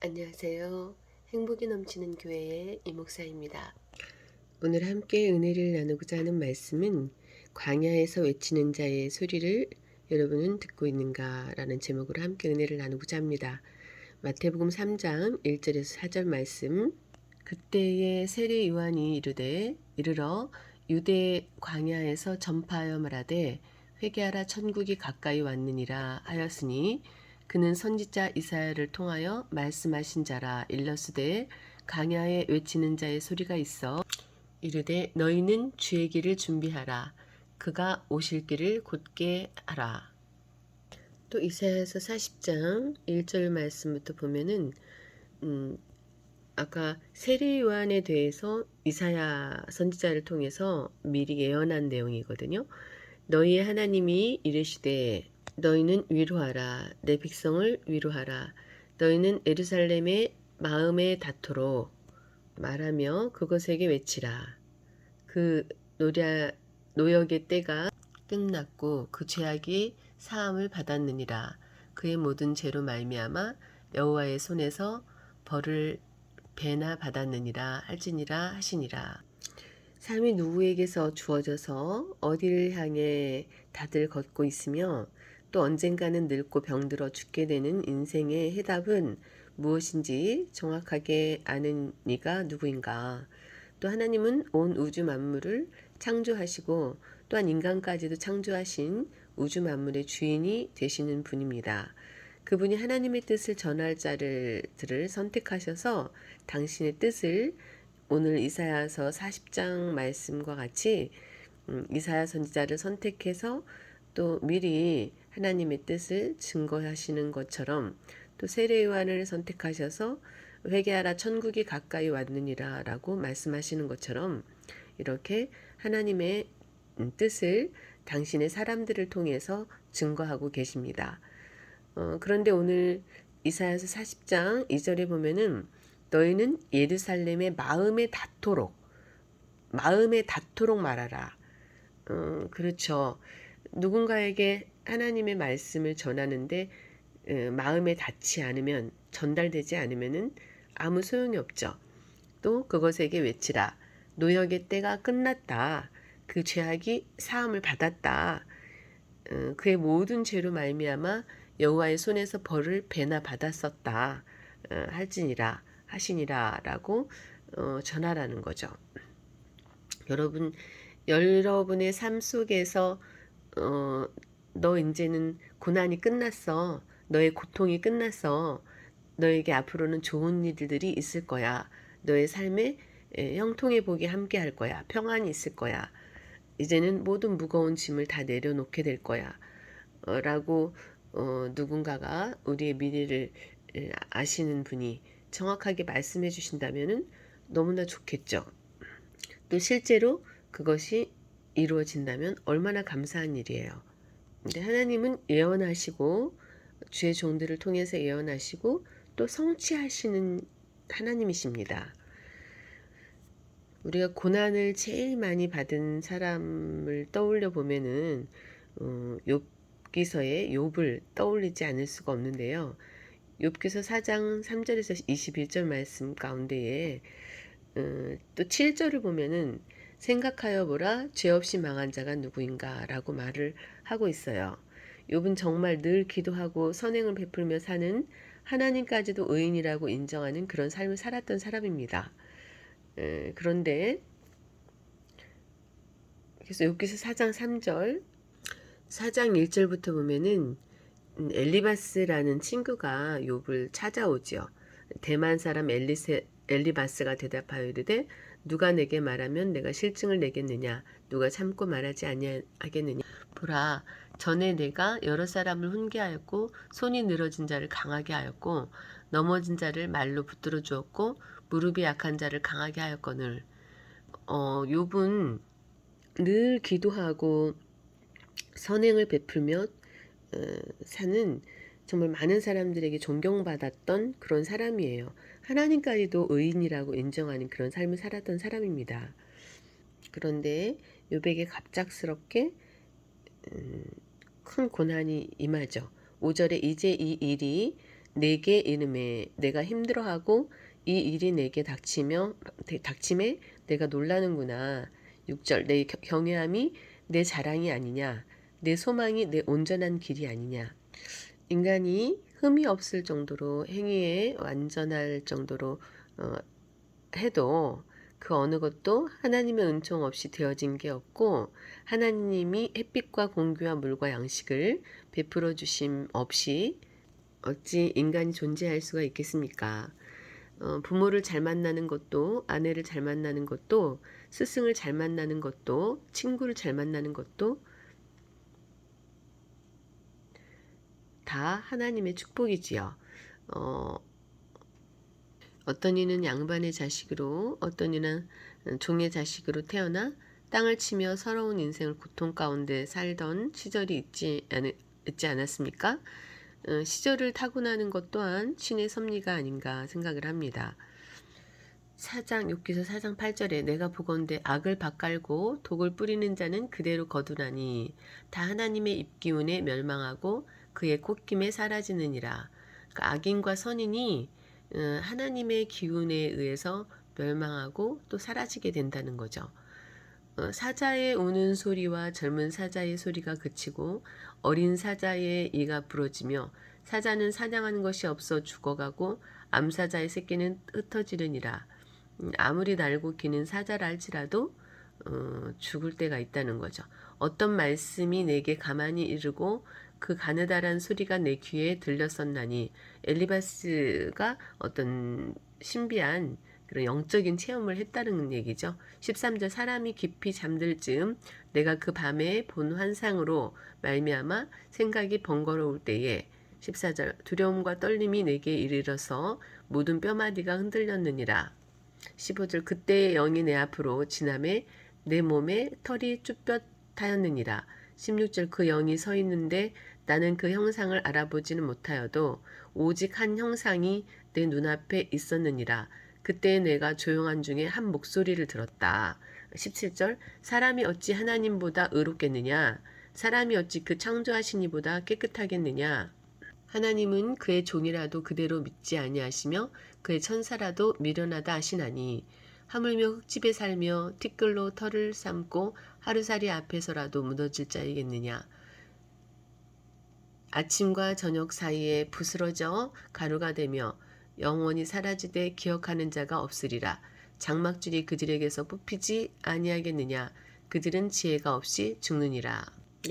안녕하세요. 행복이 넘치는 교회의 이목사입니다. 오늘 함께 은혜를 나누고자 하는 말씀은 광야에서 외치는 자의 소리를 여러분은 듣고 있는가? 라는 제목으로 함께 은혜를 나누고자 합니다. 마태복음 3장 1절에서 4절 말씀. 그때에 세례 요한이 이르러 유대 광야에서 전파하여 말하되 회개하라 천국이 가까이 왔느니라 하였으니 그는 선지자 이사야를 통하여 말씀하신 자라. 일러스되 광야에 외치는 자의 소리가 있어 이르되 너희는 주의 길을 준비하라. 그가 오실 길을 곧게 하라. 또 이사야서 40장 1절 말씀부터 보면은 아까 세례 요한에 대해서 이사야 선지자를 통해서 미리 예언한 내용이거든요. 너희의 하나님이 이르시되 너희는 위로하라. 내 백성을 위로하라. 너희는 예루살렘의 마음에 닿도록 말하며 그것에게 외치라. 그 노역의 때가 끝났고 그 죄악이 사함을 받았느니라. 그의 모든 죄로 말미암아 여호와의 손에서 벌을 배나 받았느니라 할지니라 하시니라. 삶이 누구에게서 주어져서 어디를 향해 다들 걷고 있으며 또 언젠가는 늙고 병들어 죽게 되는 인생의 해답은 무엇인지 정확하게 아는 이가 누구인가? 또 하나님은 온 우주 만물을 창조하시고 또한 인간까지도 창조하신 우주 만물의 주인이 되시는 분입니다. 그분이 하나님의 뜻을 전할 자들을 선택하셔서 당신의 뜻을 오늘 이사야서 40장 말씀과 같이 이사야 선지자를 선택해서 또 미리 하나님의 뜻을 증거하시는 것처럼 또 세례 요한을 선택하셔서 회개하라 천국이 가까이 왔느니라 라고 말씀하시는 것처럼 이렇게 하나님의 뜻을 당신의 사람들을 통해서 증거하고 계십니다. 그런데 오늘 이사야서 40장 2절에 보면은 너희는 예루살렘의 마음에 닿도록 말하라. 그렇죠. 누군가에게 하나님의 말씀을 전하는데 마음에 닿지 않으면 전달되지 않으면은 아무 소용이 없죠. 또 그것에게 외치라. 노역의 때가 끝났다. 그 죄악이 사함을 받았다. 그의 모든 죄로 말미암아 여호와의 손에서 벌을 배나 받았었다. 할지니라 하시니라라고 전하라는 거죠. 여러분의 삶 속에서 너 이제는 고난이 끝났어. 너의 고통이 끝났어. 너에게 앞으로는 좋은 일들이 있을 거야. 너의 삶에 형통의 복이 함께 할 거야. 평안이 있을 거야. 이제는 모든 무거운 짐을 다 내려놓게 될 거야. 라고 누군가가 우리의 미래를 아시는 분이 정확하게 말씀해 주신다면 너무나 좋겠죠. 또 실제로 그것이 이루어진다면 얼마나 감사한 일이에요. 근데 하나님은 예언하시고 주의 종들을 통해서 예언하시고 또 성취하시는 하나님이십니다. 우리가 고난을 제일 많이 받은 사람을 떠올려 보면은 욥기서의 욥을 떠올리지 않을 수가 없는데요. 욥기서 4장 3절에서 21절 말씀 가운데에 또 7절을 보면은 생각하여 보라 죄 없이 망한 자가 누구인가라고 말을 하고 있어요. 욥은 정말 늘 기도하고 선행을 베풀며 사는 하나님까지도 의인이라고 인정하는 그런 삶을 살았던 사람입니다. 그런데 그래서 욥기서 4장 3절 4장 1절부터 보면은 엘리바스라는 친구가 욥을 찾아오죠. 대만 사람 엘리바스가 대답하여 이르되 누가 내게 말하면 내가 실증을 내겠느냐 누가 참고 말하지 아니하겠느냐 보라 전에 내가 여러 사람을 훈계하였고 손이 늘어진 자를 강하게 하였고 넘어진 자를 말로 붙들어 주었고 무릎이 약한 자를 강하게 하였거늘 욥은 늘 기도하고 선행을 베풀며 사는 정말 많은 사람들에게 존경받았던 그런 사람이에요. 하나님까지도 의인이라고 인정하는 그런 삶을 살았던 사람입니다. 그런데 욥에게 갑작스럽게 큰 고난이 임하죠. 5절에 이제 이 일이 내게 이름에 내가 힘들어하고 이 일이 내게 닥침에 내가 놀라는구나. 6절 내 경외함이 내 자랑이 아니냐. 내 소망이 내 온전한 길이 아니냐. 인간이 흠이 없을 정도로 행위에 완전할 정도로 해도 그 어느 것도 하나님의 은총 없이 되어진 게 없고 하나님이 햇빛과 공기와 물과 양식을 베풀어 주심 없이 어찌 인간이 존재할 수가 있겠습니까? 부모를 잘 만나는 것도 아내를 잘 만나는 것도 스승을 잘 만나는 것도 친구를 잘 만나는 것도 다 하나님의 축복이지요. 어떤 이는 양반의 자식으로 어떤 이는 종의 자식으로 태어나 땅을 치며 서러운 인생을 고통 가운데 살던 시절이 있지 않았습니까? 시절을 타고나는 것 또한 신의 섭리가 아닌가 생각을 합니다. 욥기서 4장 8절에 내가 보건대 악을 밭갈고 독을 뿌리는 자는 그대로 거두나니 다 하나님의 입기운에 멸망하고 그의 콧김에 사라지느니라. 그러니까 악인과 선인이 하나님의 기운에 의해서 멸망하고 또 사라지게 된다는 거죠. 사자의 우는 소리와 젊은 사자의 소리가 그치고 어린 사자의 이가 부러지며 사자는 사냥하는 것이 없어 죽어가고 암사자의 새끼는 흩어지느니라. 아무리 날고 기는 사자라 할지라도 죽을 때가 있다는 거죠. 어떤 말씀이 내게 가만히 이르고 그 가느다란 소리가 내 귀에 들렸었나니 엘리바스가 어떤 신비한 그런 영적인 체험을 했다는 얘기죠. 13절 사람이 깊이 잠들 즈음 내가 그 밤에 본 환상으로 말미암아 생각이 번거로울 때에 14절 두려움과 떨림이 내게 이르러서 모든 뼈마디가 흔들렸느니라. 15절 그때의 영이 내 앞으로 지나매 내 몸에 털이 쭈뼛하였느니라. 16절 그 영이 서 있는데 나는 그 형상을 알아보지는 못하여도 오직 한 형상이 내 눈앞에 있었느니라. 그때 내가 조용한 중에 한 목소리를 들었다. 17절 사람이 어찌 하나님보다 의롭겠느냐. 사람이 어찌 그 창조하신 이보다 깨끗하겠느냐. 하나님은 그의 종이라도 그대로 믿지 아니하시며 그의 천사라도 미련하다 하시나니 하물며 흙집에 살며 티끌로 털을 삶고 하루살이 앞에서라도 무너질 자이겠느냐. 아침과 저녁 사이에 부스러져 가루가 되며 영원히 사라지되 기억하는 자가 없으리라. 장막줄이 그들에게서 뽑히지 아니하겠느냐. 그들은 지혜가 없이 죽느니라.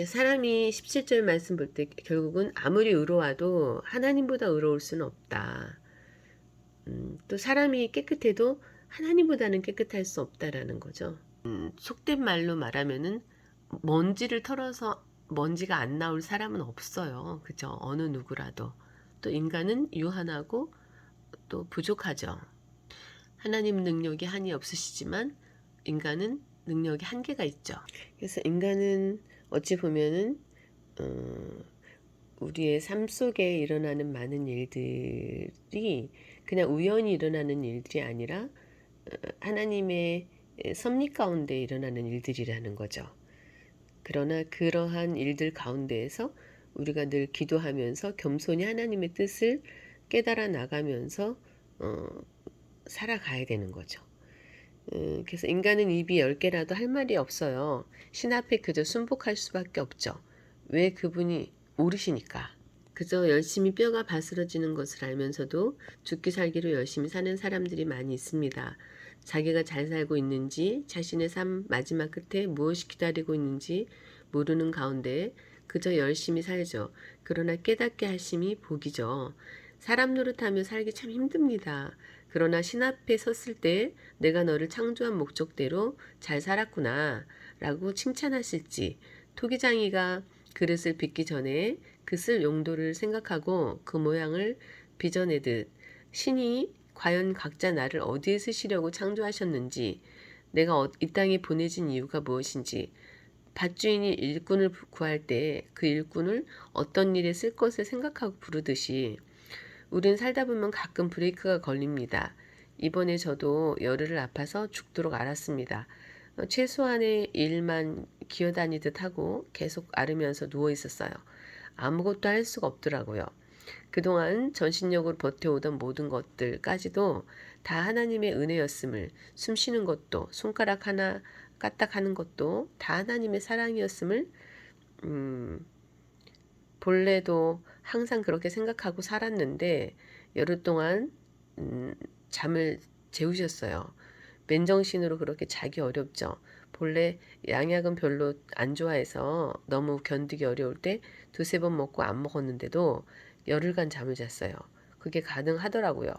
사람이 17절 말씀 볼 때 결국은 아무리 의로워도 하나님보다 의로울 수는 없다. 또 사람이 깨끗해도 하나님보다는 깨끗할 수 없다라는 거죠. 속된 말로 말하면은 먼지를 털어서 먼지가 안 나올 사람은 없어요. 그죠? 어느 누구라도. 또 인간은 유한하고 또 부족하죠. 하나님 능력이 한이 없으시지만 인간은 능력이 한계가 있죠. 그래서 인간은 어찌 보면은 우리의 삶 속에 일어나는 많은 일들이 그냥 우연히 일어나는 일들이 아니라 하나님의 섭리 가운데 일어나는 일들이라는 거죠. 그러나 그러한 일들 가운데에서 우리가 늘 기도하면서 겸손히 하나님의 뜻을 깨달아 나가면서 살아가야 되는 거죠. 그래서 인간은 입이 10개라도 할 말이 없어요. 신 앞에 그저 순복할 수밖에 없죠. 왜? 그분이 모르시니까. 그저 열심히 뼈가 바스러지는 것을 알면서도 죽기 살기로 열심히 사는 사람들이 많이 있습니다. 자기가 잘 살고 있는지 자신의 삶 마지막 끝에 무엇이 기다리고 있는지 모르는 가운데 그저 열심히 살죠. 그러나 깨닫게 하심이 복이죠. 사람 노릇하며 살기 참 힘듭니다. 그러나 신 앞에 섰을 때 내가 너를 창조한 목적대로 잘 살았구나 라고 칭찬하실지, 토기장이가 그릇을 빚기 전에 그 쓸 용도를 생각하고 그 모양을 빚어내듯 신이 과연 각자 나를 어디에 쓰시려고 창조하셨는지, 내가 이 땅에 보내진 이유가 무엇인지, 밭주인이 일꾼을 구할 때 그 일꾼을 어떤 일에 쓸 것을 생각하고 부르듯이 우린 살다 보면 가끔 브레이크가 걸립니다. 이번에 저도 열흘을 아파서 죽도록 앓았습니다. 최소한의 일만 기어다니듯 하고 계속 앓으면서 누워 있었어요. 아무것도 할 수가 없더라고요. 그동안 전신력으로 버텨오던 모든 것들까지도 다 하나님의 은혜였음을, 숨 쉬는 것도, 손가락 하나 까딱하는 것도 다 하나님의 사랑이었음을 본래도 항상 그렇게 생각하고 살았는데 열흘 동안 잠을 재우셨어요. 맨정신으로 그렇게 자기 어렵죠. 본래 양약은 별로 안 좋아해서 너무 견디기 어려울 때 두세 번 먹고 안 먹었는데도 열흘간 잠을 잤어요. 그게 가능하더라고요.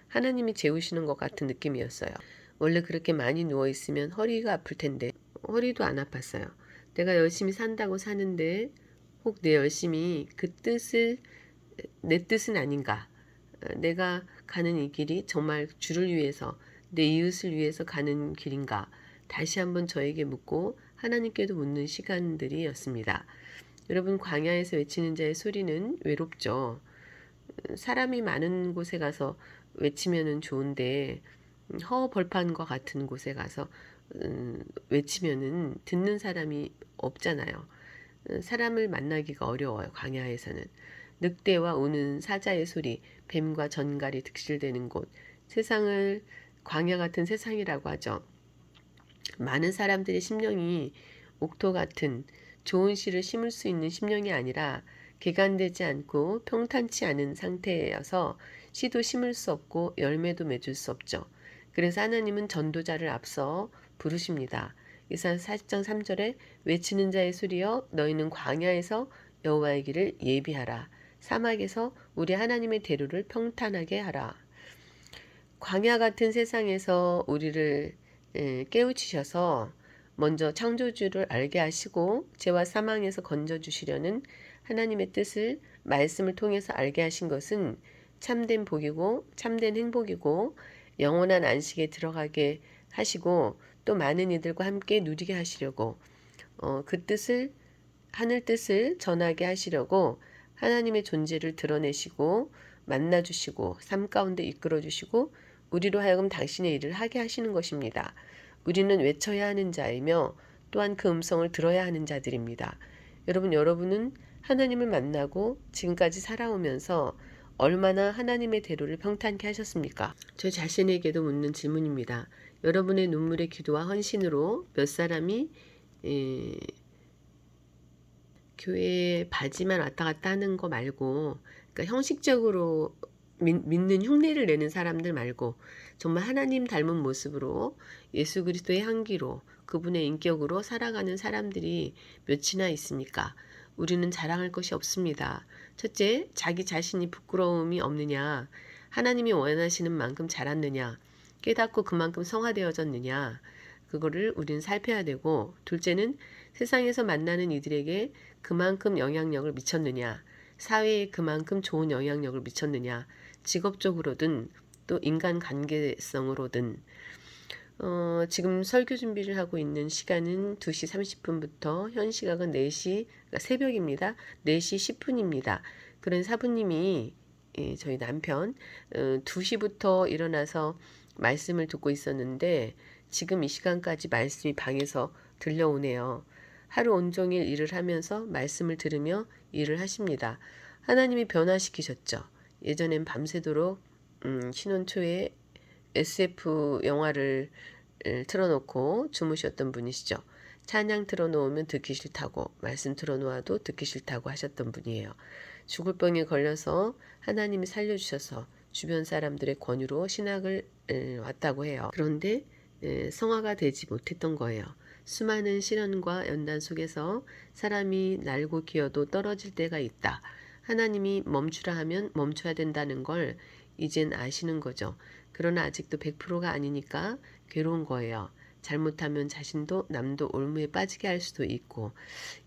하나님이 재우시는 것 같은 느낌이었어요. 원래 그렇게 많이 누워있으면 허리가 아플 텐데 허리도 안 아팠어요. 내가 열심히 산다고 사는데 혹 내 열심히 내 뜻은 아닌가? 내가 가는 이 길이 정말 주를 위해서, 내 이웃을 위해서 가는 길인가? 다시 한번 저에게 묻고 하나님께도 묻는 시간들이었습니다. 여러분, 광야에서 외치는 자의 소리는 외롭죠. 사람이 많은 곳에 가서 외치면은 좋은데 허벌판과 같은 곳에 가서 외치면은 듣는 사람이 없잖아요. 사람을 만나기가 어려워요. 광야에서는. 늑대와 우는 사자의 소리, 뱀과 전갈이 득실되는 곳, 세상을 광야 같은 세상이라고 하죠. 많은 사람들의 심령이 옥토 같은 좋은 씨를 심을 수 있는 심령이 아니라 개간되지 않고 평탄치 않은 상태여서 씨도 심을 수 없고 열매도 맺을 수 없죠. 그래서 하나님은 전도자를 앞서 부르십니다. 이사야 40장 3절에 외치는 자의 소리여 너희는 광야에서 여호와의 길을 예비하라. 사막에서 우리 하나님의 대로를 평탄하게 하라. 광야 같은 세상에서 우리를 깨우치셔서 먼저 창조주를 알게 하시고 죄와 사망에서 건져주시려는 하나님의 뜻을 말씀을 통해서 알게 하신 것은 참된 복이고 참된 행복이고 영원한 안식에 들어가게 하시고 또 많은 이들과 함께 누리게 하시려고 그 뜻을 하늘 뜻을 전하게 하시려고 하나님의 존재를 드러내시고 만나주시고 삶 가운데 이끌어주시고 우리로 하여금 당신의 일을 하게 하시는 것입니다. 우리는 외쳐야 하는 자이며 또한 그 음성을 들어야 하는 자들입니다. 여러분은 하나님을 만나고 지금까지 살아오면서 얼마나 하나님의 대로를 평탄케 하셨습니까? 저 자신에게도 묻는 질문입니다. 여러분의 눈물의 기도와 헌신으로 몇 사람이 교회에 바지만 왔다 갔다 하는 거 말고, 그러니까 형식적으로 믿는 흉내를 내는 사람들 말고 정말 하나님 닮은 모습으로 예수 그리스도의 향기로 그분의 인격으로 살아가는 사람들이 몇이나 있습니까? 우리는 자랑할 것이 없습니다. 첫째, 자기 자신이 부끄러움이 없느냐, 하나님이 원하시는 만큼 자랐느냐, 깨닫고 그만큼 성화되어졌느냐, 그거를 우리는 살펴야 되고, 둘째는 세상에서 만나는 이들에게 그만큼 영향력을 미쳤느냐, 사회에 그만큼 좋은 영향력을 미쳤느냐, 직업적으로든 또 인간 관계성으로든. 지금 설교 준비를 하고 있는 시간은 2시 30분부터 현 시각은 4시, 그러니까 새벽입니다. 4시 10분입니다. 그런 사부님이 저희 남편 2시부터 일어나서 말씀을 듣고 있었는데 지금 이 시간까지 말씀이 방에서 들려오네요. 하루 온종일 일을 하면서 말씀을 들으며 일을 하십니다. 하나님이 변화시키셨죠. 예전엔 밤새도록 신혼 초에 SF 영화를 틀어놓고 주무셨던 분이시죠. 찬양 틀어놓으면 듣기 싫다고, 말씀 틀어놓아도 듣기 싫다고 하셨던 분이에요. 죽을 병에 걸려서 하나님이 살려주셔서 주변 사람들의 권유로 신학을 왔다고 해요. 그런데 성화가 되지 못했던 거예요. 수많은 시련과 연단 속에서 사람이 날고 기어도 떨어질 때가 있다. 하나님이 멈추라 하면 멈춰야 된다는 걸 이젠 아시는 거죠. 그러나 아직도 100%가 아니니까 괴로운 거예요. 잘못하면 자신도 남도 올무에 빠지게 할 수도 있고.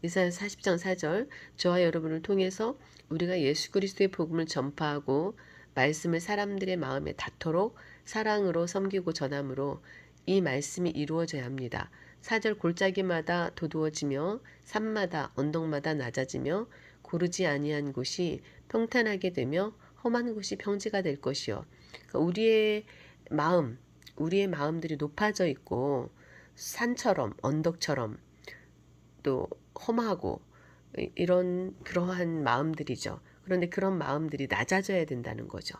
이사야 40장 4절 저와 여러분을 통해서 우리가 예수 그리스도의 복음을 전파하고 말씀을 사람들의 마음에 닿도록 사랑으로 섬기고 전함으로 이 말씀이 이루어져야 합니다. 4절 골짜기마다 도두어지며 산마다 언덕마다 낮아지며 고르지 아니한 곳이 평탄하게 되며 험한 곳이 평지가 될 것이요. 그러니까 우리의 마음들이 높아져 있고 산처럼 언덕처럼 또 험하고 그러한 마음들이죠. 그런데 그런 마음들이 낮아져야 된다는 거죠.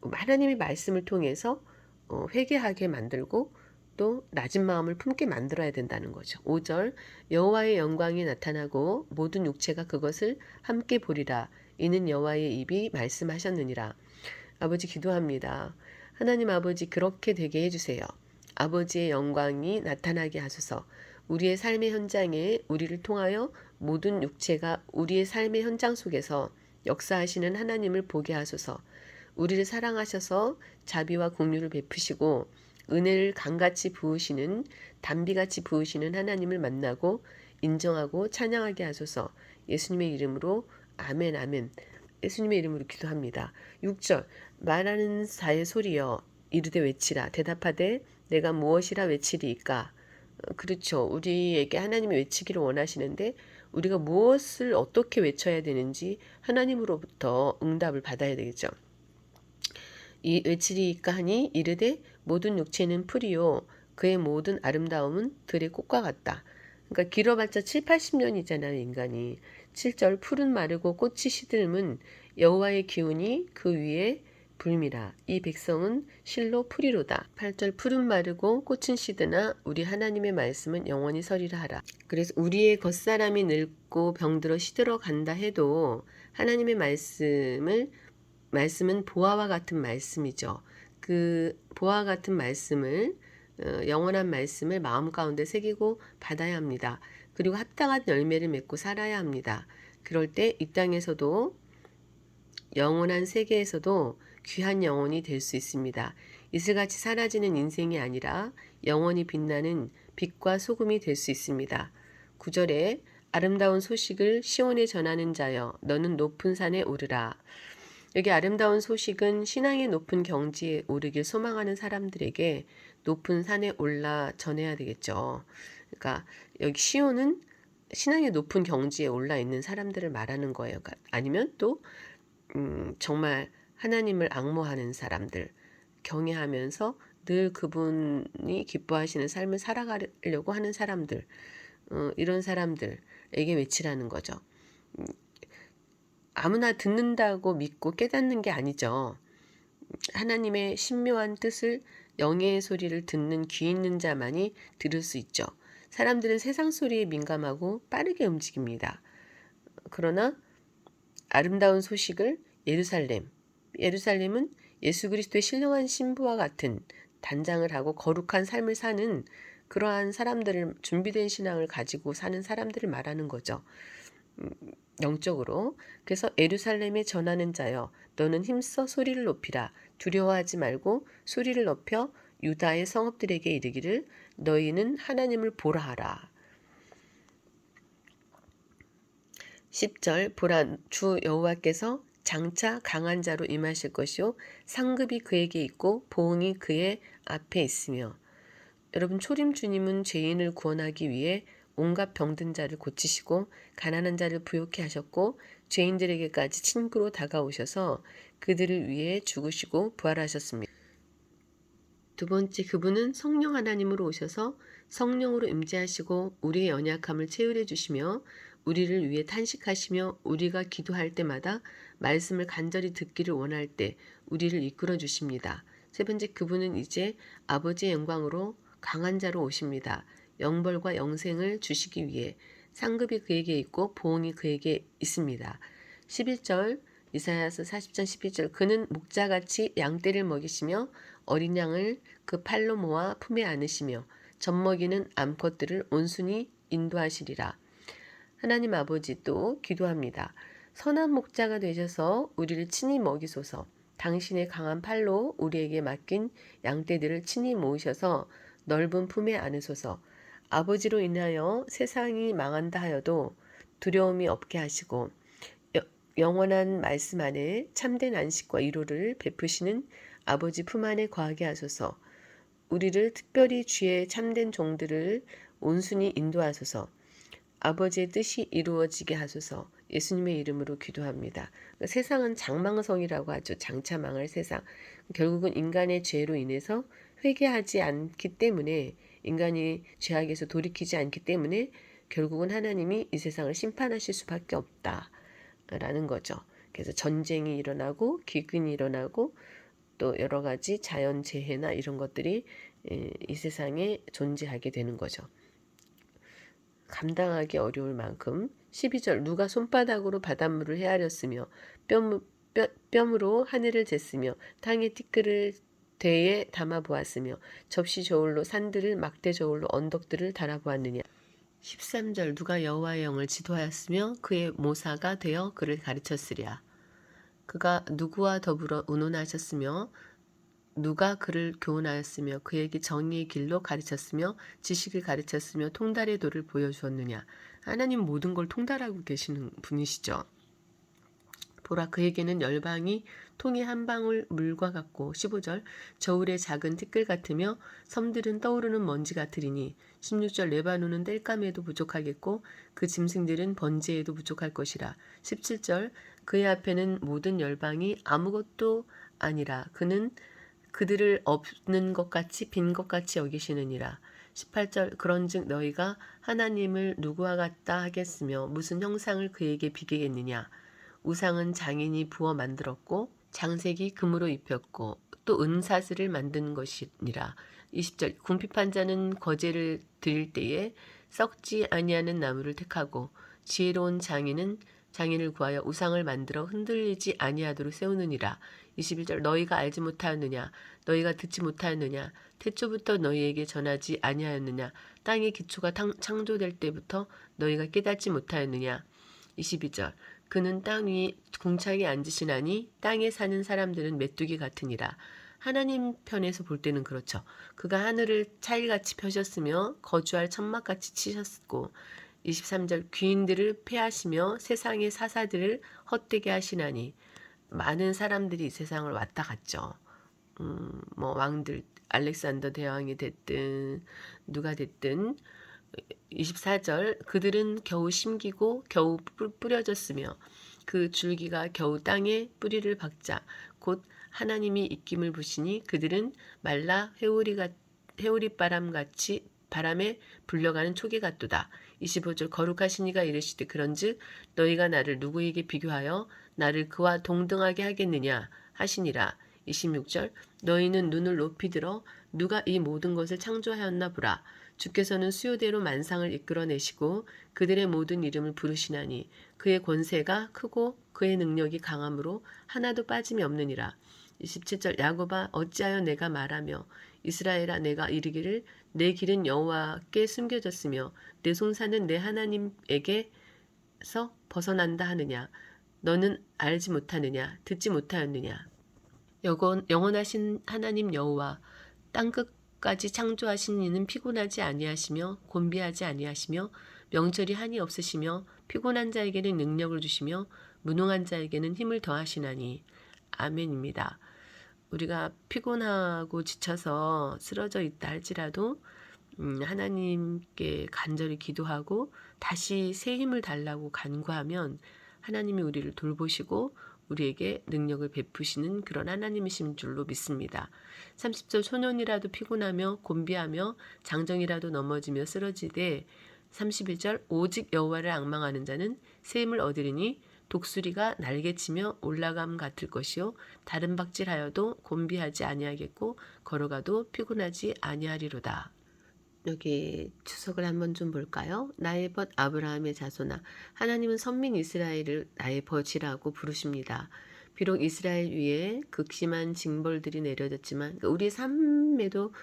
하나님의 말씀을 통해서 회개하게 만들고 또 낮은 마음을 품게 만들어야 된다는 거죠. 5절 여호와의 영광이 나타나고 모든 육체가 그것을 함께 보리라. 이는 여호와의 입이 말씀하셨느니라. 아버지 기도합니다. 하나님 아버지 그렇게 되게 해주세요. 아버지의 영광이 나타나게 하소서. 우리의 삶의 현장에 우리를 통하여 모든 육체가 우리의 삶의 현장 속에서 역사하시는 하나님을 보게 하소서. 우리를 사랑하셔서 자비와 공유를 베푸시고 은혜를 강같이 부으시는 담비같이 부으시는 하나님을 만나고 인정하고 찬양하게 하소서. 예수님의 이름으로 아멘 아멘. 예수님의 이름으로 기도합니다. 6절 말하는 자의 소리여 이르되 외치라. 대답하되 내가 무엇이라 외치리이까. 그렇죠. 우리에게 하나님이 외치기를 원하시는데 우리가 무엇을 어떻게 외쳐야 되는지 하나님으로부터 응답을 받아야 되겠죠. 이 외치리이까 하니 이르되 모든 육체는 풀이요 그의 모든 아름다움은 들의 꽃과 같다. 그러니까 길어봤자 7, 80년이잖아요, 인간이. 7절 풀은 마르고 꽃이 시들음은 여호와의 기운이 그 위에 불미라. 이 백성은 실로 풀이로다. 8절 풀은 마르고 꽃은 시드나 우리 하나님의 말씀은 영원히 서리라 하라. 그래서 우리의 겉사람이 늙고 병들어 시들어 간다 해도 하나님의 말씀은 보화와 같은 말씀이죠. 그 보화와 같은 말씀을 영원한 말씀을 마음 가운데 새기고 받아야 합니다. 그리고 합당한 열매를 맺고 살아야 합니다. 그럴 때 이 땅에서도 영원한 세계에서도 귀한 영혼이 될 수 있습니다. 이슬같이 사라지는 인생이 아니라 영원히 빛나는 빛과 소금이 될 수 있습니다. 9절에 아름다운 소식을 시온에 전하는 자여 너는 높은 산에 오르라. 여기 아름다운 소식은 신앙의 높은 경지에 오르길 소망하는 사람들에게 높은 산에 올라 전해야 되겠죠. 그러니까 여기 시온은 신앙의 높은 경지에 올라 있는 사람들을 말하는 거예요. 아니면 또 정말 하나님을 앙모하는 사람들, 경외하면서 늘 그분이 기뻐하시는 삶을 살아가려고 하는 사람들, 이런 사람들에게 외치라는 거죠. 아무나 듣는다고 믿고 깨닫는 게 아니죠. 하나님의 신묘한 뜻을 영의 소리를 듣는 귀 있는 자만이 들을 수 있죠. 사람들은 세상 소리에 민감하고 빠르게 움직입니다. 그러나 아름다운 소식을 예루살렘은 예수 그리스도의 신령한 신부와 같은 단장을 하고 거룩한 삶을 사는 그러한 사람들을 준비된 신앙을 가지고 사는 사람들을 말하는 거죠. 영적으로. 그래서 예루살렘에 전하는 자여 너는 힘써 소리를 높이라. 두려워하지 말고 소리를 높여 유다의 성읍들에게 이르기를 너희는 하나님을 보라 하라. 10절 보라 주 여호와께서 장차 강한 자로 임하실 것이요 상급이 그에게 있고 보응이 그의 앞에 있으며. 여러분 초림 주님은 죄인을 구원하기 위해 온갖 병든 자를 고치시고 가난한 자를 부욕케 하셨고 죄인들에게까지 친구로 다가오셔서 그들을 위해 죽으시고 부활하셨습니다. 두 번째 그분은 성령 하나님으로 오셔서 성령으로 임재하시고 우리의 연약함을 체휼해 주시며 우리를 위해 탄식하시며 우리가 기도할 때마다 말씀을 간절히 듣기를 원할 때 우리를 이끌어 주십니다. 세 번째 그분은 이제 아버지의 영광으로 강한 자로 오십니다. 영벌과 영생을 주시기 위해 상급이 그에게 있고 보응이 그에게 있습니다. 11절 이사야서 40장 11절 그는 목자같이 양떼를 먹이시며 어린 양을 그 팔로 모아 품에 안으시며 젖먹이는 암컷들을 온순히 인도하시리라. 하나님 아버지 또 기도합니다. 선한 목자가 되셔서 우리를 친히 먹이소서. 당신의 강한 팔로 우리에게 맡긴 양떼들을 친히 모으셔서 넓은 품에 안으소서. 아버지로 인하여 세상이 망한다 하여도 두려움이 없게 하시고 영원한 말씀 안에 참된 안식과 위로를 베푸시는 아버지 품 안에 거하게 하소서. 우리를 특별히 주의 참된 종들을 온순히 인도하소서. 아버지의 뜻이 이루어지게 하소서. 예수님의 이름으로 기도합니다. 세상은 장망성이라고 하죠. 장차 망할 세상. 결국은 인간의 죄로 인해서 회개하지 않기 때문에 인간이 죄악에서 돌이키지 않기 때문에 결국은 하나님이 이 세상을 심판하실 수밖에 없다. 라는 거죠. 그래서 전쟁이 일어나고 기근이 일어나고 또 여러 가지 자연재해나 이런 것들이 이 세상에 존재하게 되는 거죠. 감당하기 어려울 만큼. 12절 누가 손바닥으로 바닷물을 헤아렸으며 뼘으로 하늘을 쟀으며 땅의 티끌을 대에 담아 보았으며 접시 저울로 산들을 막대 저울로 언덕들을 달아보았느냐. 13절 누가 여호와의 영을 지도하였으며 그의 모사가 되어 그를 가르쳤으랴. 그가 누구와 더불어 의논하셨으며 누가 그를 교훈하였으며 그에게 정의의 길로 가르쳤으며 지식을 가르쳤으며 통달의 도를 보여주었느냐. 하나님 모든 걸 통달하고 계시는 분이시죠. 보라 그에게는 열방이 통의 한 방울 물과 같고 15절 저울의 작은 티끌 같으며 섬들은 떠오르는 먼지 같으리니 16절 레바논은 땔감에도 부족하겠고 그 짐승들은 번제에도 부족할 것이라. 17절 그의 앞에는 모든 열방이 아무것도 아니라 그는 그들을 없는 것 같이 빈 것 같이 여기시느니라. 18절 그런즉 너희가 하나님을 누구와 같다 하겠으며 무슨 형상을 그에게 비기겠느냐. 우상은 장인이 부어 만들었고 장색이 금으로 입혔고 또 은사슬을 만든 것이니라. 20절 궁핍한 자는 거제를 드릴 때에 썩지 아니하는 나무를 택하고 지혜로운 장인을 구하여 우상을 만들어 흔들리지 아니하도록 세우느니라. 21절 너희가 알지 못하였느냐 너희가 듣지 못하였느냐 태초부터 너희에게 전하지 아니하였느냐 땅의 기초가 창조될 때부터 너희가 깨닫지 못하였느냐. 22절 그는 땅 위 궁창에 앉으시나니 땅에 사는 사람들은 메뚜기 같으니라. 하나님 편에서 볼 때는 그렇죠. 그가 하늘을 차일같이 펴셨으며 거주할 천막같이 치셨고 23절 귀인들을 패하시며 세상의 사사들을 헛되게 하시나니. 많은 사람들이 이 세상을 왔다 갔죠. 뭐 왕들 알렉산더 대왕이 됐든 누가 됐든. 24절 그들은 겨우 심기고 겨우 뿌려졌으며 그 줄기가 겨우 땅에 뿌리를 박자 곧 하나님이 입김을 부시니 그들은 말라 회오리바람같이 바람에 불려가는 초계 같도다. 25절 거룩하신 이가 이르시되 그런즉 너희가 나를 누구에게 비교하여 나를 그와 동등하게 하겠느냐 하시니라. 26절 너희는 눈을 높이 들어 누가 이 모든 것을 창조하였나 보라. 주께서는 수요대로 만상을 이끌어내시고 그들의 모든 이름을 부르시나니 그의 권세가 크고 그의 능력이 강함으로 하나도 빠짐이 없느니라. 27절 야곱아 어찌하여 내가 말하며 이스라엘아 내가 이르기를 내 길은 여호와께 숨겨졌으며 내 송사는 내 하나님에게서 벗어난다 하느냐. 너는 알지 못하느냐 듣지 못하였느냐. 영원하신 하나님 여호와 땅끝까지 창조하신 이는 피곤하지 아니하시며 곤비하지 아니하시며 명철이 한이 없으시며 피곤한 자에게는 능력을 주시며 무능한 자에게는 힘을 더하시나니. 아멘입니다. 우리가 피곤하고 지쳐서 쓰러져 있다 할지라도 하나님께 간절히 기도하고 다시 새 힘을 달라고 간구하면 하나님이 우리를 돌보시고 우리에게 능력을 베푸시는 그런 하나님이신 줄로 믿습니다. 30절 소년이라도 피곤하며 곤비하며 장정이라도 넘어지며 쓰러지되 31절 오직 여호와를 앙망하는 자는 새 힘을 얻으리니 독수리가 날개치며 올라감 같을 것이요 다른 박질하여도 곤비하지 아니하겠고 걸어가도 피곤하지 아니하리로다. 여기 주석을 한번 좀 볼까요? 나의 벗 아브라함의 자손아 하나님은 선민 이스라엘을 나의 벗이라고 부르십니다. 비록 이스라엘 위에 극심한 징벌들이 내려졌지만 우리 삶에도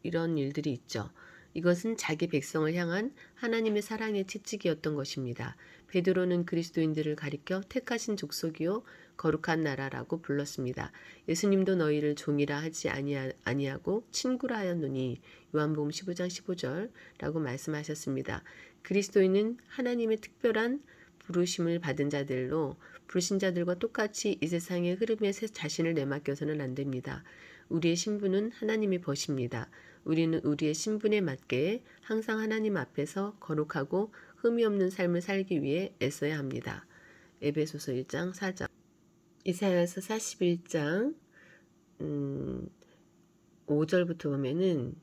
이런 일들이 있죠. 이것은 자기 백성을 향한 하나님의 사랑의 채찍이었던 것입니다. 베드로는 그리스도인들을 가리켜 택하신 족속이요 거룩한 나라라고 불렀습니다. 예수님도 너희를 종이라 하지 아니하고 친구라 하였노니 요한복음 15장 15절라고 말씀하셨습니다. 그리스도인은 하나님의 특별한 부르심을 받은 자들로 불신자들과 똑같이 이 세상의 흐름에 자신을 내맡겨서는 안 됩니다. 우리의 신분은 하나님의 벗입니다. 우리는 우리의 신분에 맞게 항상 하나님 앞에서 거룩하고 흠이 없는 삶을 살기 위해 애써야 합니다. 에베소서 1장 4절 이사야서 41장 5절부터 보면은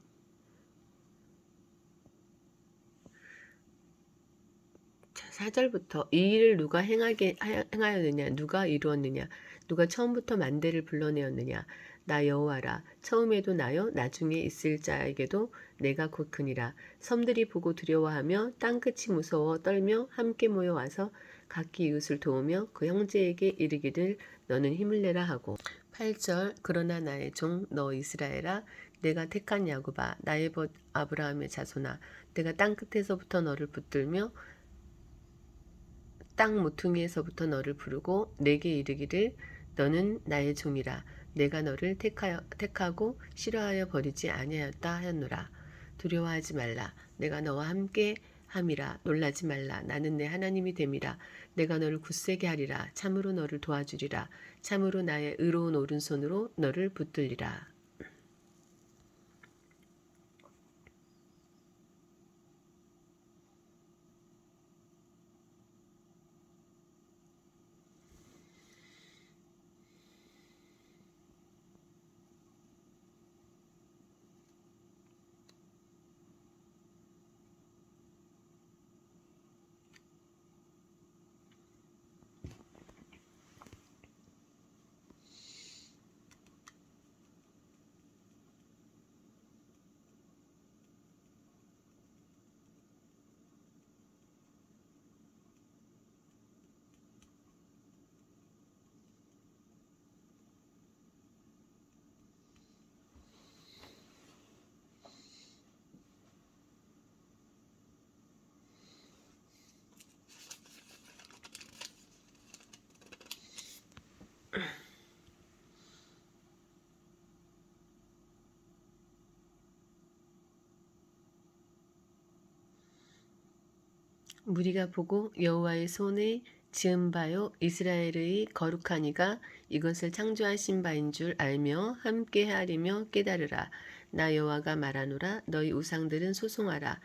4절부터 이 일을 누가 행하였느냐, 누가 이루었느냐, 누가 처음부터 만대를 불러내었느냐, 나 여호와라. 처음에도 나요, 나중에 있을 자에게도 내가 곧 그니라. 섬들이 보고 두려워하며 땅끝이 무서워 떨며 함께 모여와서 각기 이웃을 도우며 그 형제에게 이르기를 너는 힘을 내라 하고. 8절 그러나 나의 종 너 이스라엘아, 내가 택한 야곱아, 나의 벗 아브라함의 자손아, 내가 땅끝에서부터 너를 붙들며 땅 모퉁이에서부터 너를 부르고 내게 이르기를 너는 나의 종이라. 내가 너를 택하고 싫어하여 버리지 아니하였다 하였노라. 두려워하지 말라. 내가 너와 함께 함이라. 놀라지 말라. 나는 내 하나님이 됨이라. 내가 너를 굳세게 하리라. 참으로 너를 도와주리라. 참으로 나의 의로운 오른손으로 너를 붙들리라. 무리가 보고 여호와의 손에 지은 바요 이스라엘의 거룩한 이가 이것을 창조하신 바인 줄 알며 함께 하리며 깨달으라. 나 여호와가 말하노라. 너희 우상들은 소송하라.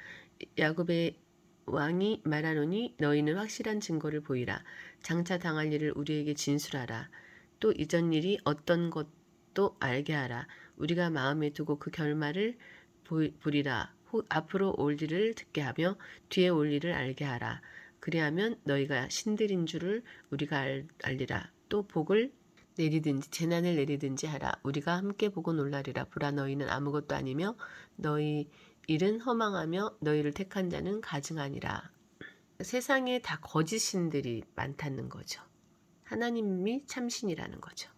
야곱의 왕이 말하노니 너희는 확실한 증거를 보이라. 장차 당할 일을 우리에게 진술하라. 또 이전 일이 어떤 것도 알게 하라. 우리가 마음에 두고 그 결말을 보리라. 앞으로 올 일을 듣게 하며 뒤에 올 일을 알게 하라. 그리하면 너희가 신들인 줄을 우리가 알리라. 또 복을 내리든지 재난을 내리든지 하라. 우리가 함께 보고 놀라리라. 보라, 너희는 아무것도 아니며 너희 일은 허망하며 너희를 택한 자는 가증하니라. 세상에 다 거짓 신들이 많다는 거죠. 하나님이 참신이라는 거죠.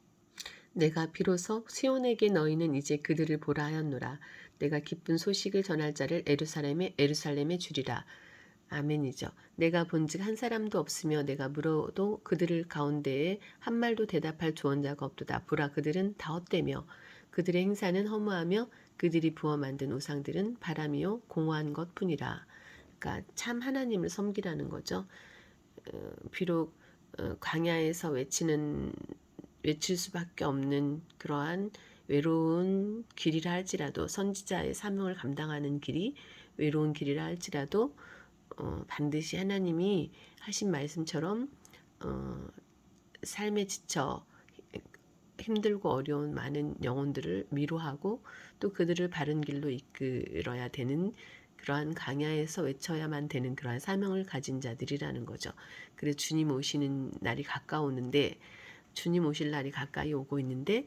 내가 비로소 시온에게 너희는 이제 그들을 보라 하였노라. 내가 기쁜 소식을 전할 자를 에루살렘에 주리라. 아멘이죠. 내가 본즉 한 사람도 없으며 내가 물어도 그들을 가운데에 한 말도 대답할 조언자가 없도다. 보라, 그들은 다 헛되며 그들의 행사는 허무하며 그들이 부어 만든 우상들은 바람이요 공허한 것뿐이라. 그러니까 참 하나님을 섬기라는 거죠. 비록 광야에서 외칠 수밖에 없는 그러한 외로운 길이라 할지라도, 선지자의 사명을 감당하는 길이 외로운 길이라 할지라도 반드시 하나님이 하신 말씀처럼 삶에 지쳐 힘들고 어려운 많은 영혼들을 위로하고 또 그들을 바른 길로 이끌어야 되는 그러한 광야에서 외쳐야만 되는 그러한 사명을 가진 자들이라는 거죠. 그래서 주님 오시는 날이 가까우는데, 주님 오실 날이 가까이 오고 있는데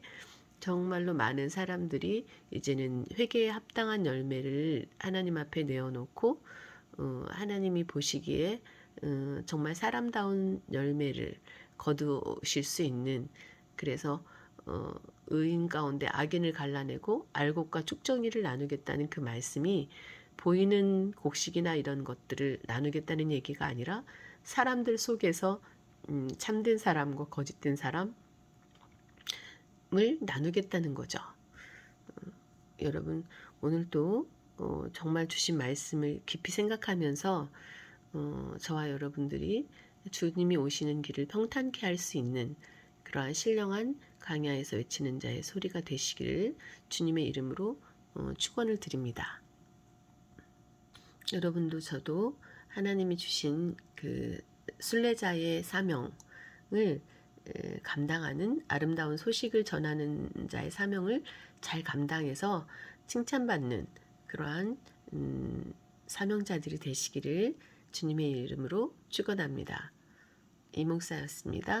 정말로 많은 사람들이 이제는 회개에 합당한 열매를 하나님 앞에 내어놓고 하나님이 보시기에 정말 사람다운 열매를 거두실 수 있는, 그래서 의인 가운데 악인을 갈라내고 알곡과 축정이를 나누겠다는 그 말씀이 보이는 곡식이나 이런 것들을 나누겠다는 얘기가 아니라 사람들 속에서 참된 사람과 거짓된 사람을 나누겠다는 거죠. 여러분, 오늘도 정말 주신 말씀을 깊이 생각하면서 저와 여러분들이 주님이 오시는 길을 평탄케 할 수 있는 그러한 신령한 광야에서 외치는 자의 소리가 되시기를 주님의 이름으로 축원을 드립니다. 여러분도 저도 하나님이 주신 그 순례자의 사명을 감당하는, 아름다운 소식을 전하는 자의 사명을 잘 감당해서 칭찬받는 그러한 사명자들이 되시기를 주님의 이름으로 축원합니다. 이목사였습니다.